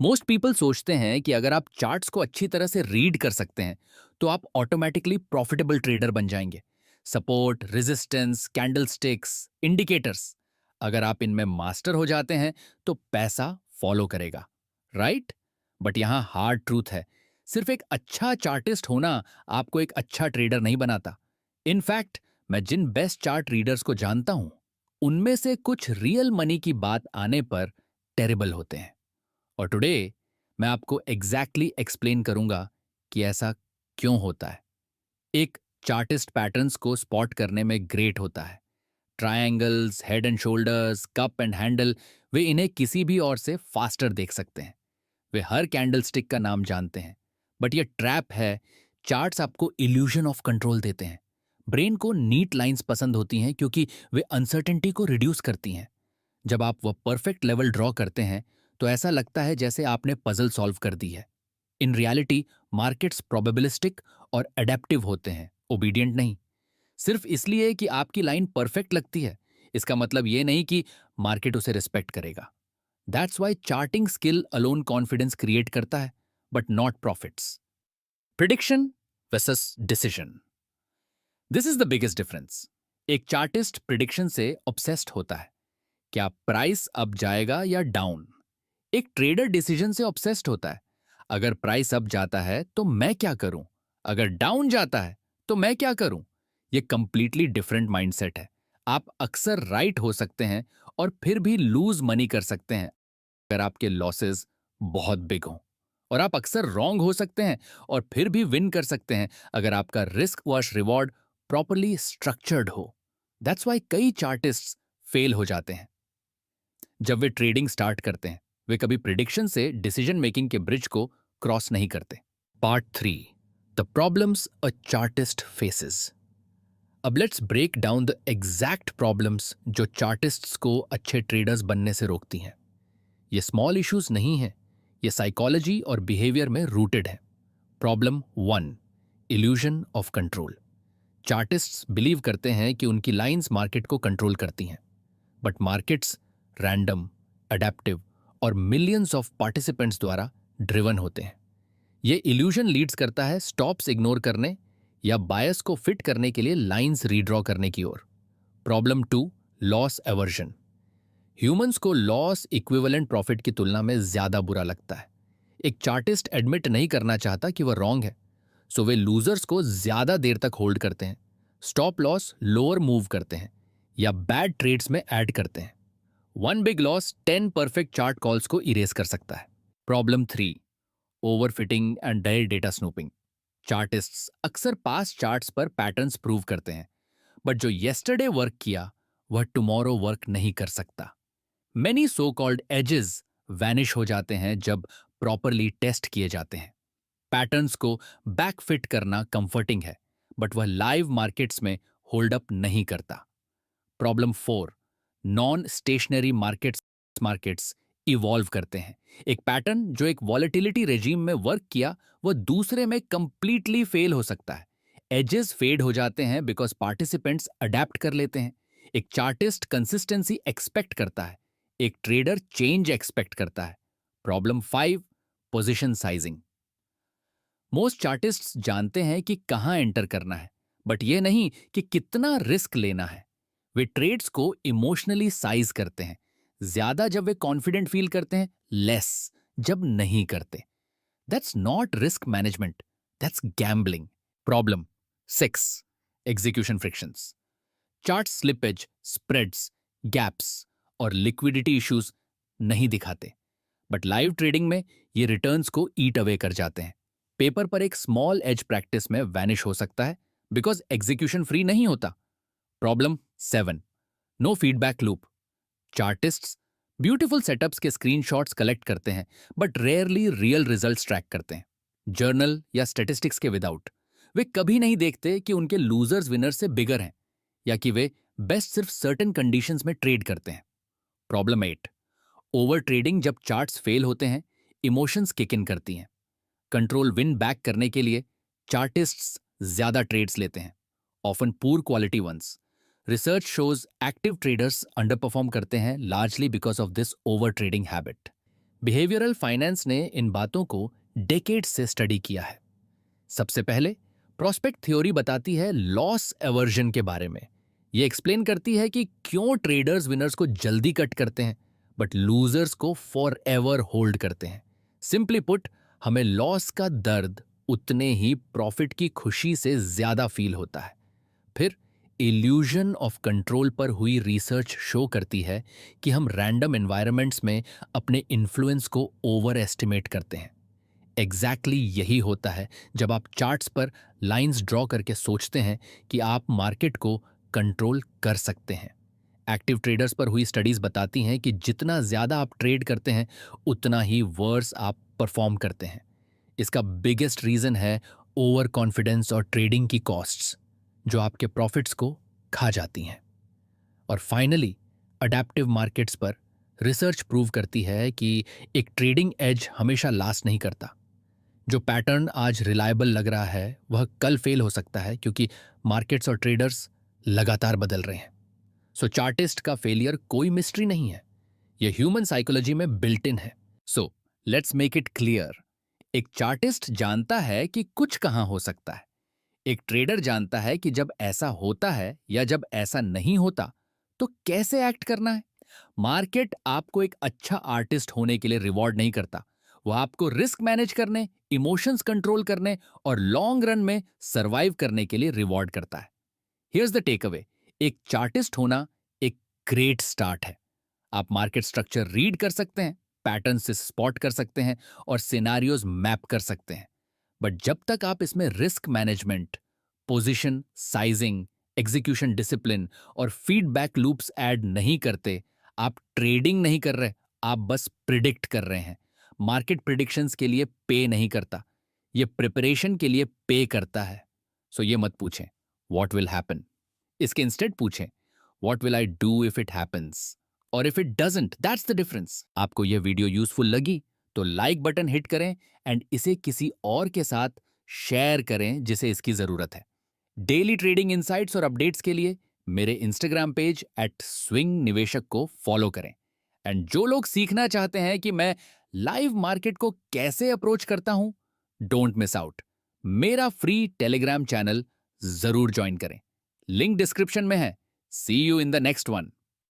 Most people सोचते हैं कि अगर आप चार्ट्स को अच्छी तरह से रीड कर सकते हैं तो आप ऑटोमेटिकली प्रॉफिटेबल ट्रेडर बन जाएंगे। सपोर्ट, रेजिस्टेंस, कैंडलस्टिक्स, इंडिकेटर्स, अगर आप इनमें मास्टर हो जाते हैं तो पैसा फॉलो करेगा, राइट? बट यहाँ हार्ड ट्रूथ है, सिर्फ एक अच्छा चार्टिस्ट होना आपको एक अच्छा ट्रेडर नहीं बनाता। इनफैक्ट मैं जिन बेस्ट चार्ट रीडर्स को जानता हूं उनमें से कुछ रियल मनी की बात आने पर टेरेबल होते हैं। और टुडे मैं आपको एग्जैक्टली एक्सप्लेन करूंगा कि ऐसा क्यों होता है। एक चार्टिस्ट पैटर्न्स को स्पॉट करने में ग्रेट होता है। Triangles, head and shoulders, cup and handle, वे इन्हें किसी भी और से फास्टर देख सकते हैं। वे हर कैंडल स्टिक का नाम जानते हैं। बट ये ट्रैप है, चार्ट्स आपको इल्यूजन ऑफ कंट्रोल देते हैं। ब्रेन को नीट लाइंस पसंद होती हैं क्योंकि वे अनसर्टेनिटी को रिड्यूस करती हैं। जब आप वह परफेक्ट लेवल ड्रॉ करते हैं तो ऐसा लगता है जैसे आपने पजल सॉल्व कर दी है। इन रियलिटी मार्केट्स प्रोबेबिलिस्टिक और एडेप्टिव होते हैं, ओबीडियंट नहीं। सिर्फ इसलिए कि आपकी लाइन परफेक्ट लगती है इसका मतलब यह नहीं कि मार्केट उसे रिस्पेक्ट करेगा। That's why charting skill alone confidence create करता है but not profits. Prediction versus decision, this is the biggest difference. एक चार्टिस्ट प्रिडिक्शन से ऑब्सेस्ड होता है, क्या प्राइस अप जाएगा या डाउन। एक ट्रेडर डिसीजन से ऑब्सेस्ड होता है, अगर प्राइस अप जाता है तो मैं क्या करूं, अगर डाउन जाता है तो मैं क्या करूं। यह कंप्लीटली डिफरेंट माइंडसेट है। आप अक्सर राइट हो सकते हैं और फिर भी लूज मनी कर सकते हैं अगर आपके लॉसेस बहुत बिग हों। और आप अक्सर रॉन्ग हो सकते हैं और फिर भी विन कर सकते हैं अगर आपका risk versus reward properly structured हो। दैट्स वाई कई चार्टिस्ट्स फेल हो जाते हैं जब वे ट्रेडिंग स्टार्ट करते हैं। वे कभी प्रिडिक्शन से डिसीजन मेकिंग के ब्रिज को क्रॉस नहीं करते। Part 3, the problems a chartist faces. अब let's break down the exact problems जो चार्टिस्ट्स को अच्छे ट्रेडर्स बनने से रोकती हैं। ये स्मॉल इश्यूज नहीं हैं, ये साइकोलॉजी और बिहेवियर में रूटेड है। Problem 1, illusion of control. Chartists believe करते हैं कि उनकी लाइंस मार्केट को कंट्रोल करती हैं, बट मार्केट्स रैंडम, अडेप्टिव और मिलियंस ऑफ पार्टिसिपेंट्स द्वारा ड्रिवन होते हैं। ये इल्यूजन लीड्स करता है स्टॉप्स इग्नोर करने या बायस को फिट करने के लिए लाइंस रीड्रॉ करने की ओर। Problem 2, loss aversion. ह्यूमंस को लॉस इक्विवेलेंट प्रॉफिट की तुलना में ज्यादा बुरा लगता है। एक चार्टिस्ट एडमिट नहीं करना चाहता कि वह रॉन्ग है, सो वे लूजर्स को ज्यादा देर तक होल्ड करते हैं, स्टॉप लॉस लोअर मूव करते हैं या बैड ट्रेड्स में ऐड करते हैं। One big loss 10 perfect chart calls को इरेज कर सकता है। Problem 3, overfitting and direct data snooping. Chartists अक्सर पास चार्ट्स पर पैटर्न्स प्रूव करते हैं, बट जो येस्टरडे वर्क किया वह टुमारो वर्क नहीं कर सकता। Many so called edges vanish हो जाते हैं जब प्रॉपरली टेस्ट किए जाते हैं। पैटर्न्स को बैकफिट करना कंफर्टिंग है, बट वह लाइव मार्केट्स में होल्ड अप नहीं करता। Problem 4, non stationary markets. Markets evolve करते हैं। एक पैटर्न जो एक वॉलेटिलिटी रेजिम में वर्क किया वह दूसरे में कंप्लीटली फेल हो सकता है। एजेस फेड हो जाते हैं बिकॉज पार्टिसिपेंट्स अडेप्ट कर लेते हैं। एक चार्टिस्ट कंसिस्टेंसी एक्सपेक्ट करता है, एक ट्रेडर चेंज एक्सपेक्ट करता है। Problem 5, position sizing. मोस्ट चार्टिस्ट्स जानते हैं कि कहां एंटर करना है, बट यह नहीं कि कितना रिस्क लेना है। वे ट्रेड्स को इमोशनली साइज करते हैं, ज्यादा जब वे कॉन्फिडेंट फील करते हैं, लेस जब नहीं करते। That's not risk management, that's gambling. Problem 6, execution frictions. Chart slippage, spreads, gaps और लिक्विडिटी इश्यूज नहीं दिखाते, बट लाइव ट्रेडिंग में ये रिटर्न्स को ईट अवे कर जाते हैं। पेपर पर एक स्मॉल एज प्रैक्टिस में वैनिश हो सकता है बिकॉज एग्जीक्यूशन फ्री नहीं होता। Problem 7, no feedback loop. Chartists beautiful setups के स्क्रीनशॉट्स कलेक्ट करते हैं but rarely real results track करते हैं, जर्नल या स्टैटिस्टिक्स के विदाउट। वे कभी नहीं देखते कि उनके लूजर्स विनर्स से बिगर हैं या कि वे बेस्ट सिर्फ सर्टेन कंडीशंस में ट्रेड करते हैं। Problem 8, over trading. जब चार्ट्स फेल होते हैं इमोशंस किक इन करती हैं। कंट्रोल विन बैक करने के लिए चार्टिस्ट्स ज्यादा ट्रेड्स लेते हैं, often poor quality ones. Research shows active traders under perform करते हैं largely because of this over trading habit. Behavioural finance ने इन बातों को डेकेड से स्टडी किया है। सबसे पहले प्रोस्पेक्ट थ्योरी बताती है लॉस एवर्जन के बारे में। ये एक्सप्लेन करती है कि क्यों ट्रेडर्स विनर्स को जल्दी कट करते हैं बट लूजर्स को फॉर एवर होल्ड करते हैं। सिंपली पुट, हमें लॉस का दर्द उतने ही प्रॉफिट की खुशी से ज्यादा फील होता है। फिर इल्यूजन ऑफ कंट्रोल पर हुई रिसर्च शो करती है कि हम रैंडम एनवायरनमेंट्स में अपने इन्फ्लुएंस को ओवर एस्टिमेट करते हैं। यही होता है जब आप चार्ट्स पर लाइंस ड्रॉ करके सोचते हैं कि आप मार्केट को कंट्रोल कर सकते हैं। एक्टिव ट्रेडर्स पर हुई स्टडीज बताती हैं कि जितना ज्यादा आप ट्रेड करते हैं उतना ही वर्स आप परफॉर्म करते हैं। इसका बिगेस्ट रीजन है ओवर कॉन्फिडेंस और ट्रेडिंग की कॉस्ट्स जो आपके प्रॉफिट्स को खा जाती हैं। और फाइनली अडेप्टिव मार्केट्स पर रिसर्च प्रूव करती है कि एक ट्रेडिंग एज हमेशा लास्ट नहीं करता। जो पैटर्न आज रिलायबल लग रहा है वह कल फेल हो सकता है, क्योंकि मार्केट्स और ट्रेडर्स लगातार बदल रहे हैं। सो चार्टिस्ट का फेलियर कोई मिस्ट्री नहीं है, यह ह्यूमन साइकोलॉजी में बिल्ट इन है। So let's make it clear, एक चार्टिस्ट जानता है कि कुछ कहां हो सकता है। एक ट्रेडर जानता है कि जब ऐसा होता है या जब ऐसा नहीं होता तो कैसे एक्ट करना है। मार्केट आपको एक अच्छा आर्टिस्ट होने के लिए रिवॉर्ड नहीं करता, वह आपको रिस्क मैनेज करने, इमोशंस कंट्रोल करने और लॉन्ग रन में सरवाइव करने के लिए रिवॉर्ड करता है। हियर्स द टेक अवे, एक चार्टिस्ट होना एक ग्रेट स्टार्ट है। आप मार्केट स्ट्रक्चर रीड कर सकते हैं, पैटर्न से स्पॉट कर सकते हैं और सिनारियोज मैप कर सकते हैं। बट जब तक आप इसमें risk management, position sizing, execution discipline और फीडबैक लूप्स ऐड नहीं करते, आप ट्रेडिंग नहीं कर रहे, आप बस प्रिडिक्ट कर रहे हैं। मार्केट प्रिडिक्शंस के लिए पे नहीं करता, ये प्रिपरेशन के लिए पे करता है। सो ये मत पूछें व्हाट विल हैपन, इसके इंस्टेड पूछें what will I do if it happens, और if it doesn't, that's the difference. आपको यह वीडियो यूजफुल लगी तो लाइक बटन हिट करें एंड इसे किसी और के साथ शेयर करें जिसे इसकी जरूरत है। डेली ट्रेडिंग इनसाइट्स और अपडेट्स के लिए मेरे इंस्टाग्राम पेज @स्विंग निवेशक को फॉलो करें। एंड जो लोग सीखना चाहते हैं कि मैं लाइव मार्केट को कैसे अप्रोच करता हूं, डोंट मिस आउट, मेरा फ्री टेलीग्राम चैनल जरूर ज्वाइन करें, लिंक डिस्क्रिप्शन में है। See you in the next one.